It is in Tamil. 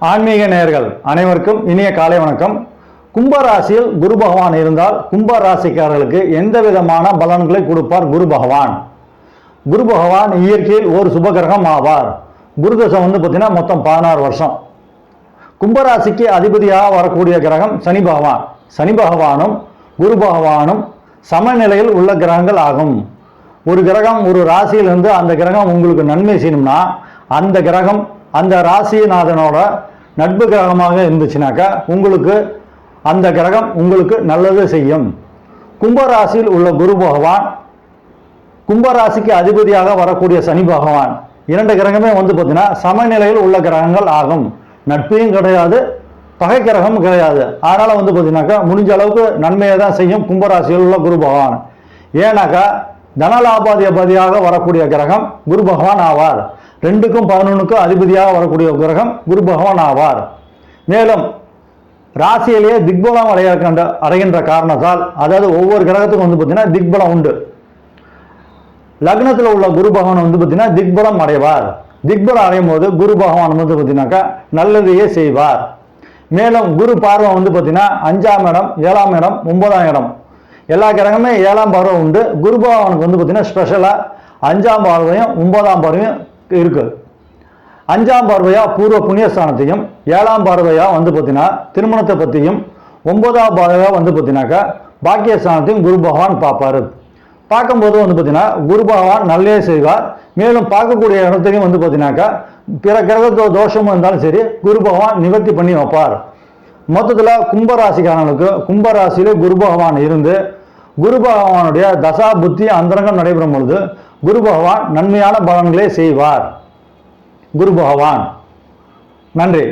ஆன்மீக நேயர்கள் அனைவருக்கும் இனிய காலை வணக்கம். கும்பராசியில் குரு பகவான் இருந்தால் கும்பராசிக்காரர்களுக்கு எந்த விதமான பலன்களை கொடுப்பார் குரு பகவான்? குரு பகவான் இயற்கையில் ஒரு சுபகிரகம் ஆவார். குரு தசை பார்த்தீங்கன்னா மொத்தம் 16 வருஷம். கும்பராசிக்கு அதிபதியாக வரக்கூடிய கிரகம் சனி பகவான். சனி பகவானும் குரு பகவானும் சமநிலையில் உள்ள கிரகங்கள் ஆகும். ஒரு கிரகம் ஒரு ராசியிலிருந்து அந்த கிரகம் உங்களுக்கு நன்மை செய்யணும்னா அந்த கிரகம் அந்த ராசிநாதனோட நட்பு கிரகமாக இருந்துச்சுனாக்கா உங்களுக்கு அந்த கிரகம் உங்களுக்கு நல்லது செய்யும். கும்பராசியில் உள்ள குரு பகவான், கும்பராசிக்கு அதிபதியாக வரக்கூடிய சனி பகவான், இரண்டு கிரகமே பார்த்தீங்கன்னா சமநிலையில் உள்ள கிரகங்கள் ஆகும். நட்பையும் கிடையாது, பகை கிரகமும் கிடையாது. அதனால பார்த்தீங்கன்னாக்கா முடிஞ்ச அளவுக்கு நன்மையை தான் செய்யும் கும்பராசியில் உள்ள குரு பகவான். ஏன்னாக்கா தனலாபாதிபதியாக வரக்கூடிய கிரகம் குரு பகவான் ஆவார். 2க்கும் 11க்கும் அதிபதியாக வரக்கூடிய கிரகம் குரு பகவான் ஆவார். மேலும் ராசியிலேயே திக்பலம் அடைகின்ற காரணத்தால், அதாவது ஒவ்வொரு கிரகத்துக்கும் பார்த்தீங்கன்னா திக்பலம் உண்டு. லக்னத்தில் உள்ள குரு பகவான் பார்த்தீங்கன்னா திக்பலம் அடைவார். திக்பலம் அடையும் போது குரு பகவான் பார்த்தீங்கன்னாக்கா நல்லதையே செய்வார். மேலும் குரு பார்வை பார்த்தீங்கன்னா 5ஆம் இடம், 7ஆம் இடம், 9ஆம் இடம் எல்லா கிரகமே 7ஆம் பார்வை உண்டு. குரு பகவானுக்கு பார்த்தீங்கன்னா ஸ்பெஷலாக 5ஆம் பார்வையும் 9ஆம் பார்வையும் இருக்கு. 5ஆம் பார்வையா பூர்வ புண்ணியஸ்தானத்தையும், 7ஆம் பார்வையா பார்த்தீங்கன்னா திருமணத்தை பற்றியும், 9ஆம் பார்வையா பார்த்தீங்கன்னாக்கா பாக்கியஸ்தானத்தையும் குரு பகவான் பார்ப்பாரு. பார்க்கும்போது பார்த்தீங்கன்னா குரு பகவான் நல்லே செய்வார். மேலும் பார்க்கக்கூடிய இடத்தையும் பார்த்தீங்கன்னாக்கா பிற கிரகத்தோ தோஷமும் இருந்தாலும் சரி குரு பகவான் நிவர்த்தி பண்ணி வைப்பார். மொத்தத்தில் கும்பராசிக்காரர்களுக்கு கும்பராசியிலே குரு பகவான் இருந்து குரு பகவானுடைய தசா புத்தி அந்தரங்கம் நடைபெறும் பொழுது குரு பகவான் நன்மையான பலன்களை செய்வார். குரு பகவான். நன்றி.